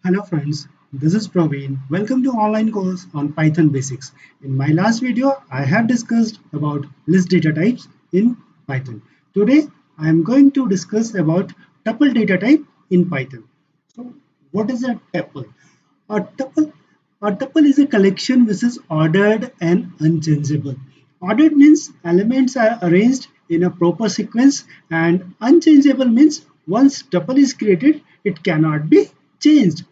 Hello friends, this is Praveen. Welcome to online course on Python basics. In my last video, I have discussed about list data types in Python. Today, I am going to discuss about tuple data type in Python. So, what is a tuple? A tuple, a tuple is a collection which is ordered and unchangeable. Ordered means elements are arranged in a proper sequence, and unchangeable means once tuple is created, it cannot be changed.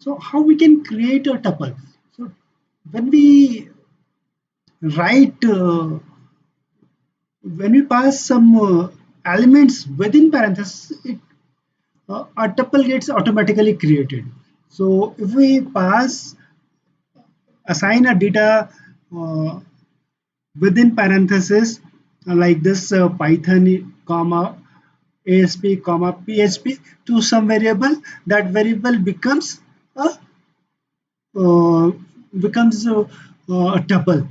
So how we can create a tuple? So when we write, when we pass some elements within parentheses, a tuple gets automatically created. So if we assign a data uh, within parentheses like this Python comma ASP comma PHP to some variable, that variable a uh, becomes a tuple.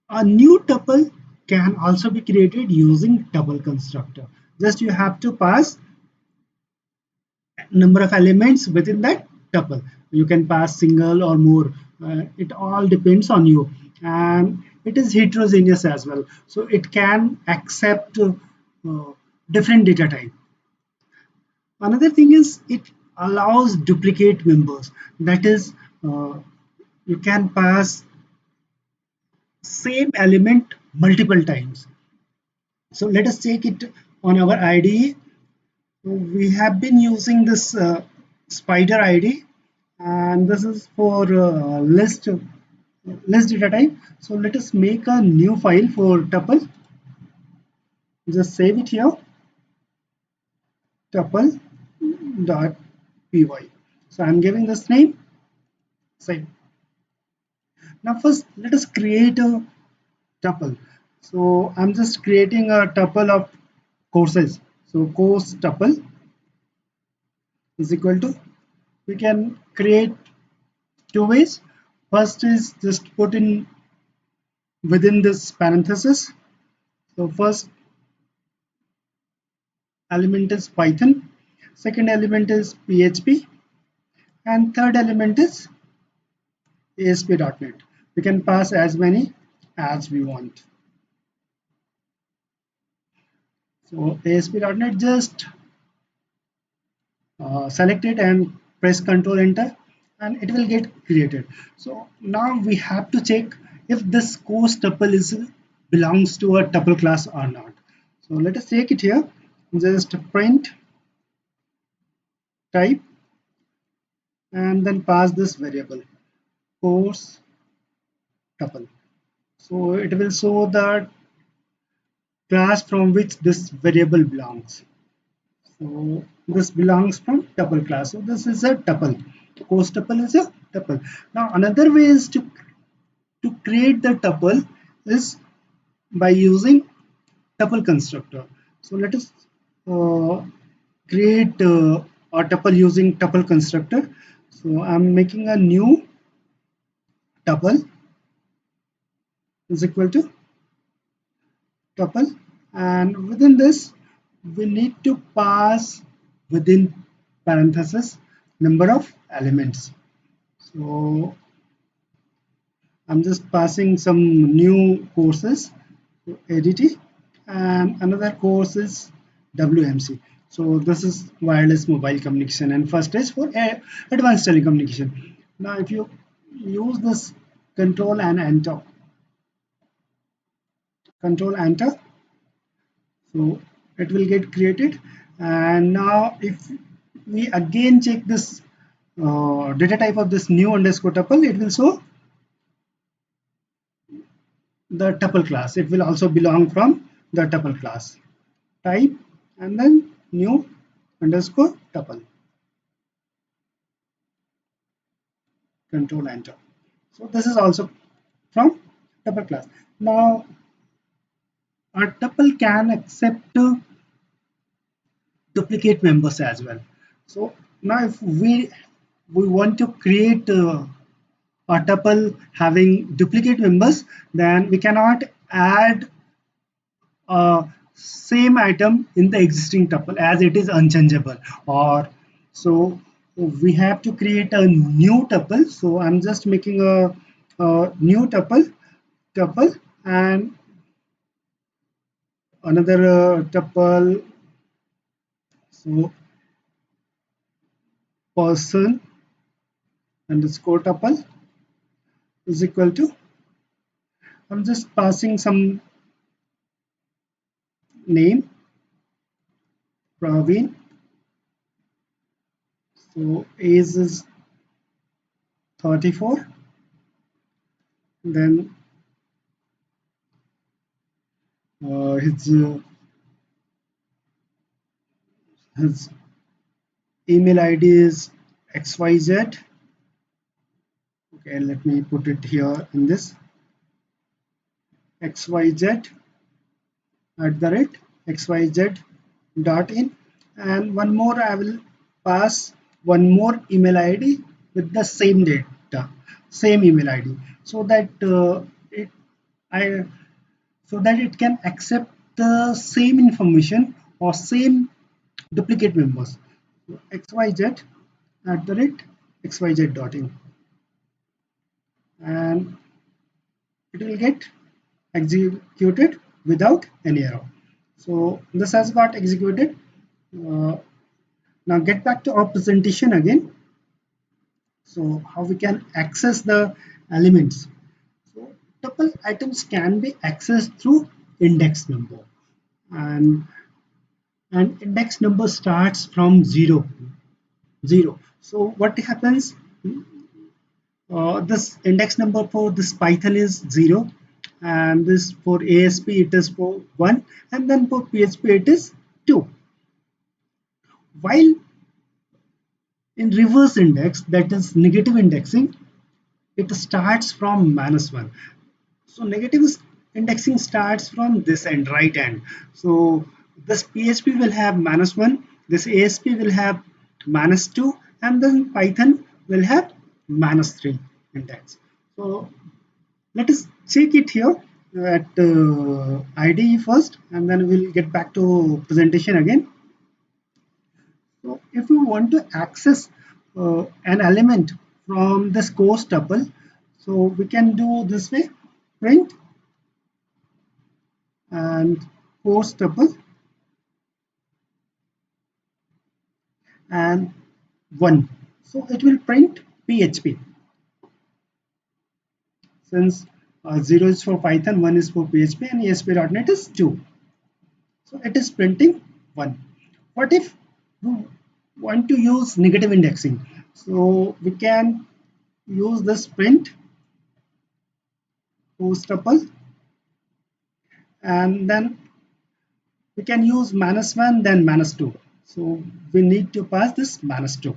A new tuple can also be created using tuple constructor. Just you have to pass number of elements within that tuple. You can pass single or more. It all depends on you, and it is heterogeneous as well. So it can accept different data type. Another thing is it allows duplicate members. That is, you can pass same element multiple times. So let us take it on our IDE. So we have been using this spider ID, and this is for list data type. So let us make a new file for tuple. Just save it here, tuple.py. So I'm giving this name. Save. Now first let us create a tuple. So I'm just creating a tuple of courses. So course tuple is equal to, we can create two ways. First is just put in within this parenthesis. So first element is Python, second element is PHP, and third element is ASP.NET. We can pass as many as we want. So ASP.NET, just select it and press Ctrl Enter, and it will get created. So now we have to check if this course tuple is belongs to a tuple class or not. So let us take it here. Just print type and then pass this variable course tuple. So it will show the class from which this variable belongs. So this belongs from tuple class. So this is a tuple. Course tuple is a tuple. Now another way is to create the tuple is by using tuple constructor. So let us uh, create a tuple using tuple constructor. So I'm making a new tuple is equal to tuple, and within this we need to pass within parenthesis number of elements. So I'm just passing some new courses, so ADT, and another course is WMC. So this is wireless mobile communication, and first is for advanced telecommunication. Now if you use this control and enter, control enter, so it will get created. And now if we again check this data type of this new underscore tuple, it will show the tuple class. It will also belong from the tuple class type, and then new underscore tuple, control enter. So this is also from tuple class. Now our tuple can accept duplicate members as well. So now if we want to create a tuple having duplicate members, then we cannot add a same item in the existing tuple as it is unchangeable, or so we have to create a new tuple. So I'm just making a new tuple and another tuple. So person underscore tuple is equal to, I'm just passing some name, Praveen. So age is 34. Then his email ID is XYZ. Okay, let me put it here in this XYZ @xyz dot in, and one more I will pass one more email ID with the same data, same email ID, so that it I so that it can accept the same information or same duplicate members. So xyz @xyz dot in, and it will get executed without any error. So this has got executed. Uh, Now get back to our presentation again. So how we can access the elements. So tuple items can be accessed through index number, and index number starts from zero. So what happens? This index number for this Python is 0, and this for ASP it is for 1, and then for PHP it is 2. While in reverse index, that is negative indexing, it starts from -1. So negative indexing starts from this end, right end. So this PHP will have -1, this ASP will have -2, and then Python will have -3 index. So let us check it here at IDE first, and then we'll get back to presentation again. So if you want to access an element from this course tuple, so we can do this way: print and course tuple and 1. So it will print PHP, since 0 is for Python, 1 is for PHP, and ASP.NET is 2. So it is printing 1. What if we want to use negative indexing? So we can use this print course tuple, and then we can use -1 then -2. So we need to pass this -2,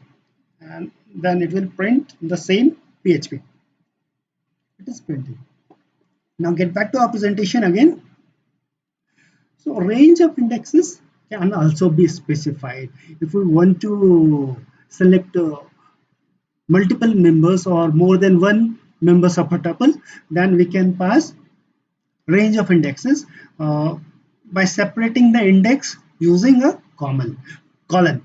and then it will print the same PHP. It is printing. Now get back to our presentation again. So range of indexes can also be specified. If we want to select multiple members or more than one members of a tuple, then we can pass range of indexes by separating the index using a colon.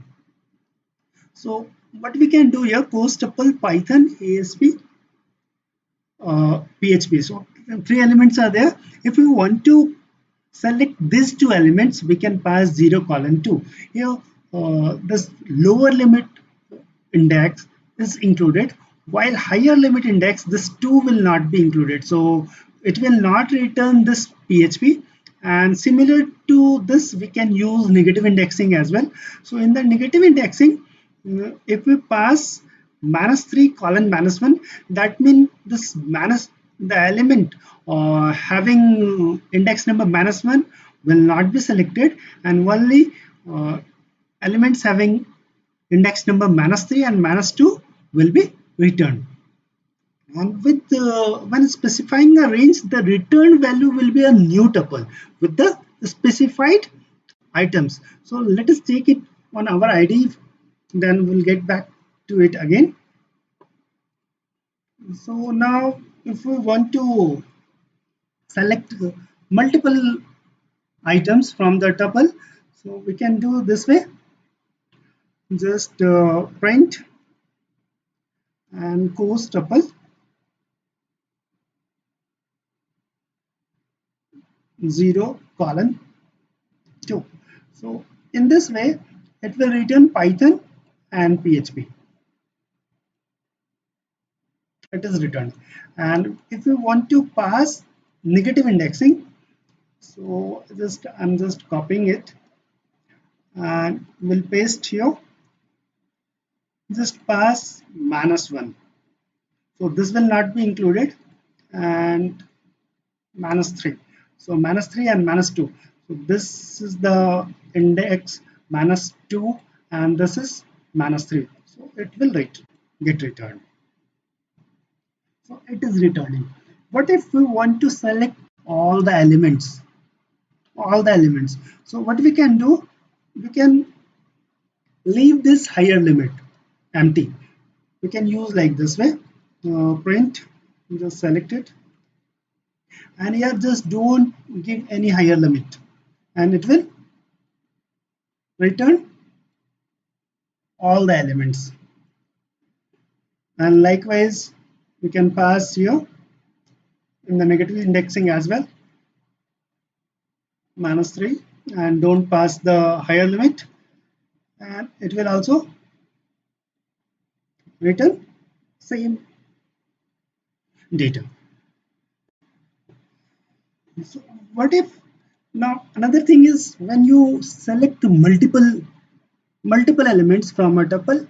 So what we can do here: course tuple, Python, ASP, PHP. So three elements are there. If we want to select these two elements, we can pass 0 colon 2. Here this lower limit index is included, while higher limit index, this 2 will not be included. So it will not return this PHP. And similar to this, we can use negative indexing as well. So in the negative indexing, if we pass -3 colon -1, that means this the element having index number -1 will not be selected, and only elements having index number -3 and -2 will be returned. And with when specifying a range, the return value will be a new tuple with the specified items. So let us take it on our ID, then we'll get back to it again. So now if we want to select multiple items from the tuple, so we can do this way: just print and course tuple 0 colon 2. So in this way, it will return Python and PHP. It is returned. And if you want to pass negative indexing, so I'm just copying it and will paste here. Just pass -1. So this will not be included, and -3. So -3 and -2. So this is the index -2 and this is -3. So it will get returned. So it is returning. What if we want to select all the elements? All the elements. So what we can do? We can leave this higher limit empty. We can use like this way. Print. Just select it. And here just don't give any higher limit. And it will return all the elements. And likewise, we can pass here in the negative indexing as well, -3, and don't pass the higher limit, and it will also return same data. So what if now another thing is when you select multiple elements from a tuple,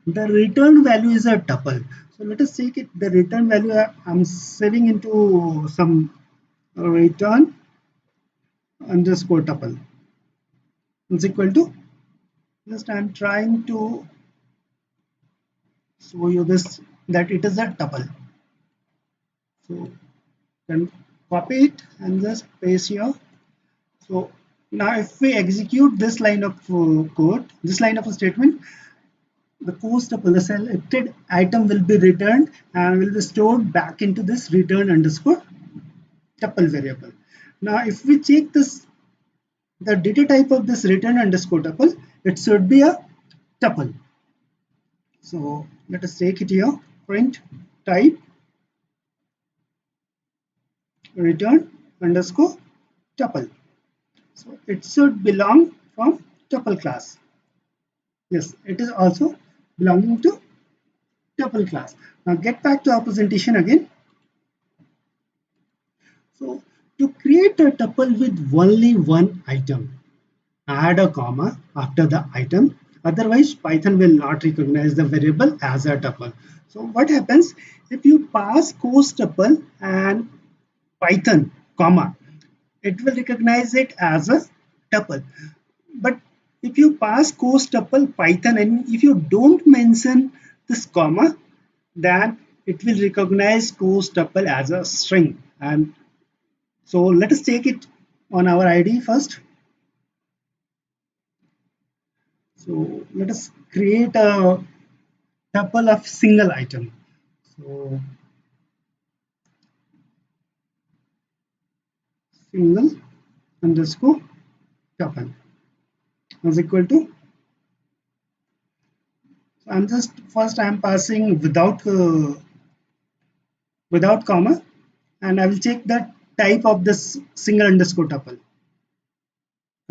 the return value is a tuple. So let us take it, the return value I'm saving into some return underscore tuple is equal to, just I'm trying to show you this, that it is a tuple. So then copy it and just paste here. So now if we execute this line of code, this line of a statement, the course tuple, the selected item will be returned and will be stored back into this return underscore tuple variable. Now if we check this, the data type of this return underscore tuple, it should be a tuple. So let us take it here, print type return underscore tuple. So it should belong from tuple class. Yes, it is also belonging to tuple class. Now get back to our presentation again. So to create a tuple with only one item, add a comma after the item. Otherwise, Python will not recognize the variable as a tuple. So what happens if you pass course tuple and Python comma? It will recognize it as a tuple. But if you pass course tuple Python and if you don't mention this comma, then it will recognize course tuple as a string. And so let us take it on our ID first. So let us create a tuple of single item. So single underscore tuple is equal to, so I'm just first I'm passing without comma, and I will check the type of this single underscore tuple.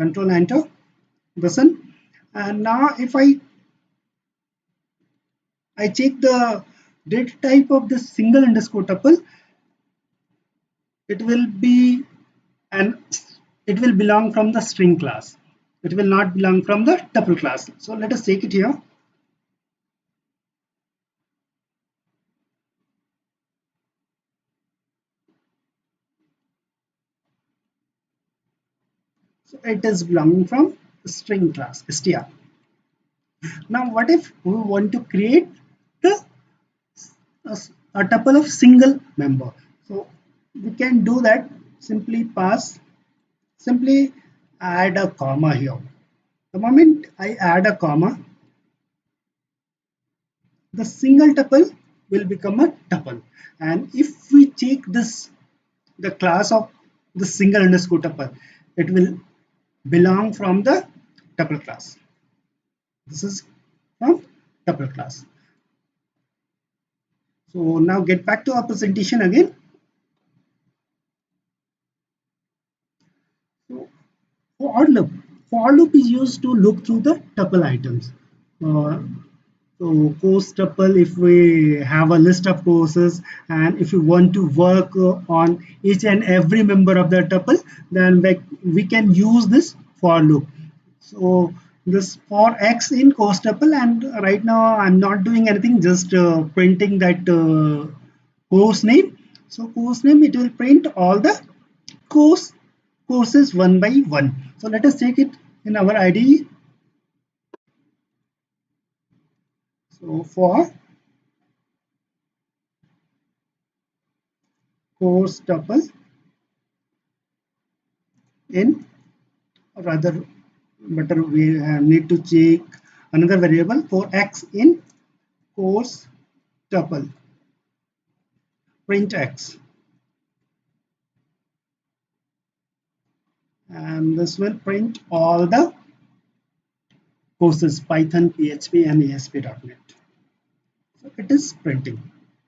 Control enter, listen, and now if I check the data type of this single underscore tuple, it will be and it will belong from the string class. It will not belong from the tuple class. So let us take it here. So it is belonging from string class str. Now what if we want to create the a tuple of single member? So we can do that. Simply add a comma here. The moment I add a comma, the single tuple will become a tuple. And if we check this, the class of the single underscore tuple, it will belong from the tuple class. This is from tuple class. So now get back to our presentation again. So for loop, for loop is used to look through the tuple items. Uh, So course tuple, if we have a list of courses and if you want to work on each and every member of the tuple, then we can use this for loop. So this for x in course tuple, and right now I'm not doing anything, just printing that course name. So course name, it will print all the course courses one by one. So let us take it in our IDE. So for course tuple in, rather better we need to check another variable for x in course tuple, print x, and this will print all the courses Python, PHP and ASP.NET. So it is printing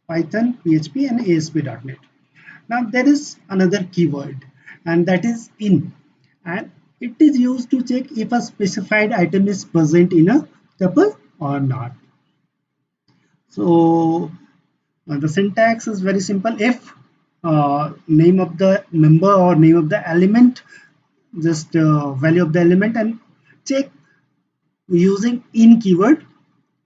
Python, PHP and ASP.NET. Now there is another keyword, and that is in, and it is used to check if a specified item is present in a tuple or not. So the syntax is very simple. If name of the member or name of the element, just value of the element, and check using in keyword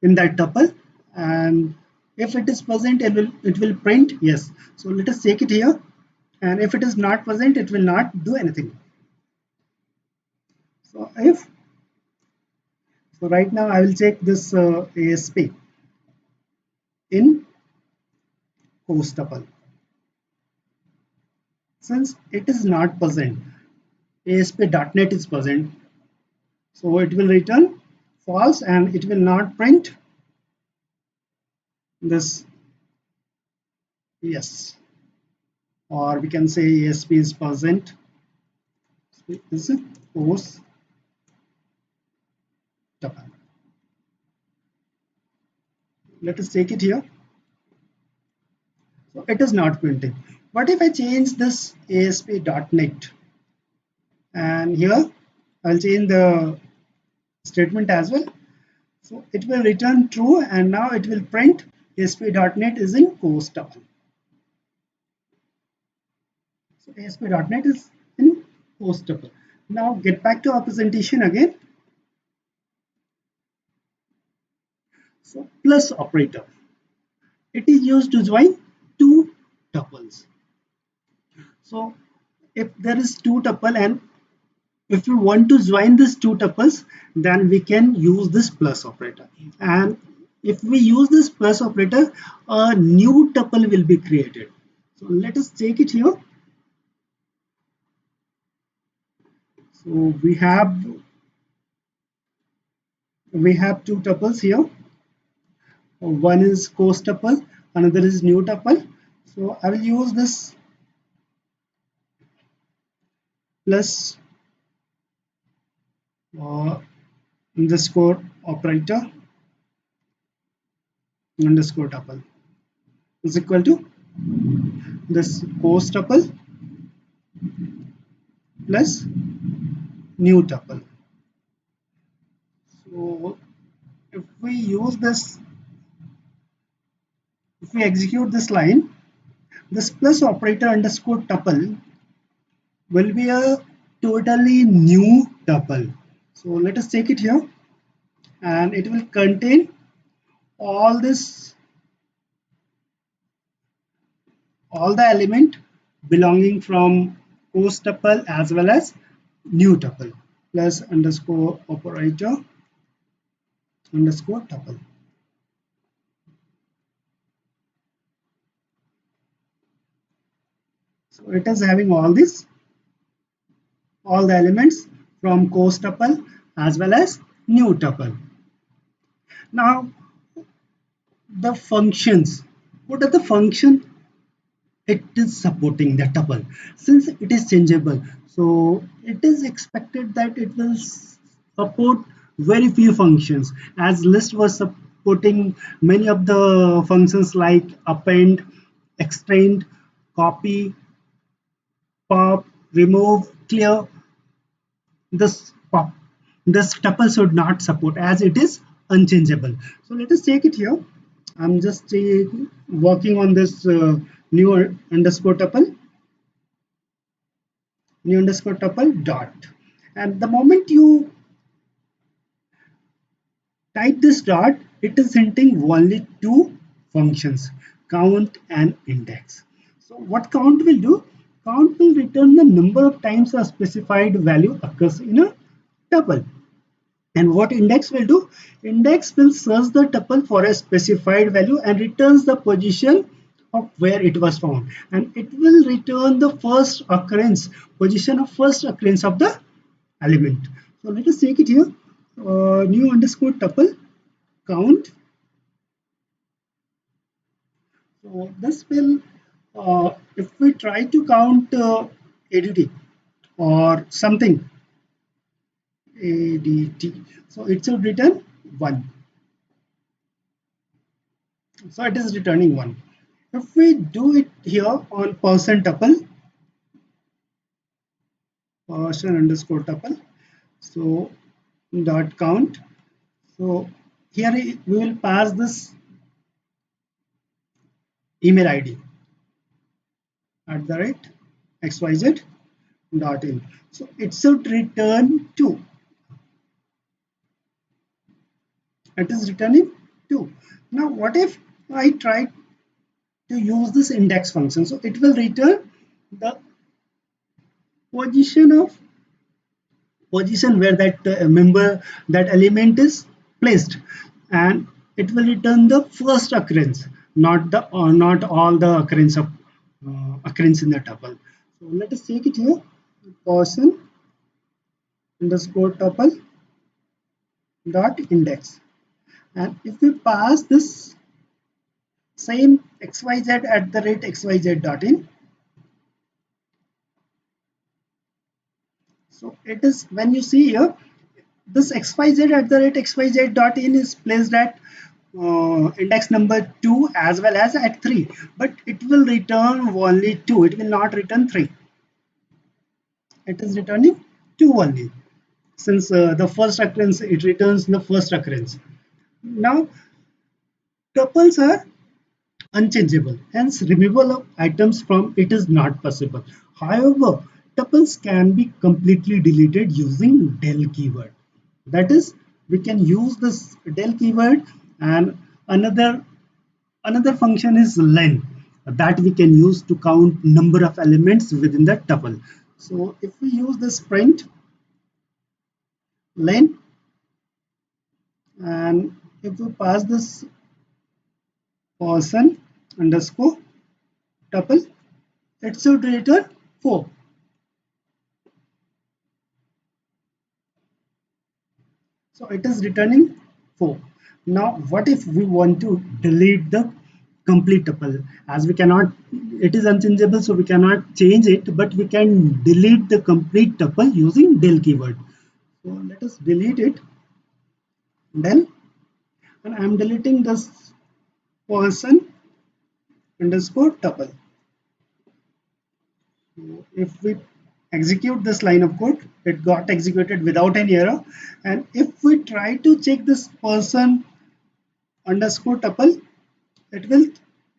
in that tuple, and if it is present, it will print yes. So let us check it here, and if it is not present, it will not do anything. So if so right now I will check this ASP in course tuple. Since it is not present, ASP.NET is present, so it will return false and it will not print this yes, or we can say ASP is present is course tuple. Let us take it here. So it is not printing. What if I change this ASP.NET, and here I'll change the statement as well. So it will return true, and now it will print ASP.NET is in course tuple. So ASP.NET is in course tuple. Now get back to our presentation again. So plus operator, it is used to join two tuples. So if there is two tuple, and if we want to join these two tuples, then we can use this plus operator. And if we use this plus operator, a new tuple will be created. So let us take it here. So we have two tuples here. One is course tuple, another is new tuple. So I will use this plus underscore operator underscore tuple is equal to this course tuple plus new tuple. So if we use this, if we execute this line, this plus operator underscore tuple will be a totally new tuple. So let us take it here, and it will contain all this, all the element belonging from course tuple as well as new tuple plus underscore operator underscore tuple. So it is having all the elements from course tuple as well as new tuple. Now the functions, what are the function it is supporting the tuple? Since it is changeable, so it is expected that it will support very few functions, as list was putting many of the functions like append, extend, copy, pop, remove, clear. This pop, this tuple should not support as it is unchangeable. So let us take it here. I'm just working on this new underscore tuple, new underscore tuple dot. And the moment you type this dot, it is hinting only two functions, count and index. So what count will do? Count will return the number of times a specified value occurs in a tuple. And what index will do? Index will search the tuple for a specified value and returns the position of where it was found. And it will return the first occurrence, position of first occurrence of the element. So let us take it here. New underscore tuple count. So this will, if we try to count ADT or something, ADT, so it should return 1. So it is returning 1. If we do it here on person tuple, person underscore tuple, so dot count. So here we will pass this email ID @ xyz dot in. So it should return 2. It is returning 2. Now what if I try to use this index function? So it will return the position where that member, that element is placed, and it will return the first occurrence, not the not all the occurrence of occurrence in the tuple. So let us take it here, person underscore tuple dot index, and if we pass this same xyz @ xyz dot in. So it is, when you see here, this xyz @ xyz dot in is placed at index number 2 as well as at 3, but it will return only 2. It will not return 3. It is returning 2 only, since the first occurrence, it returns the first occurrence. Now tuples are unchangeable, hence removal of items from it is not possible. However, tuples can be completely deleted using del keyword. That is, we can use this del keyword, and another function is len, that we can use to count number of elements within the tuple. So if we use this print len, and if we pass this person underscore tuple, it should return 4. So it is returning 4. Now what if we want to delete the complete tuple? As we cannot, it is unchangeable, so we cannot change it, but we can delete the complete tuple using del keyword. So let us delete it, del, and I am deleting this person underscore tuple. So if we execute this line of code, it got executed without any error. And if we try to check this person underscore tuple, it will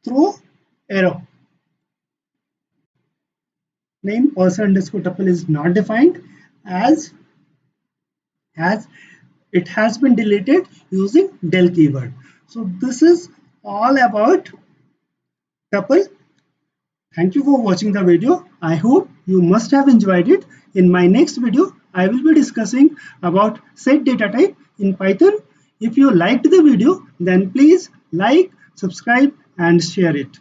throw error. Name person underscore tuple is not defined, as it has been deleted using del keyword. So this is all about tuple. Thank you for watching the video. I hope you must have enjoyed it. In my next video, I will be discussing about set data type in Python. If you liked the video, then please like, subscribe and share it.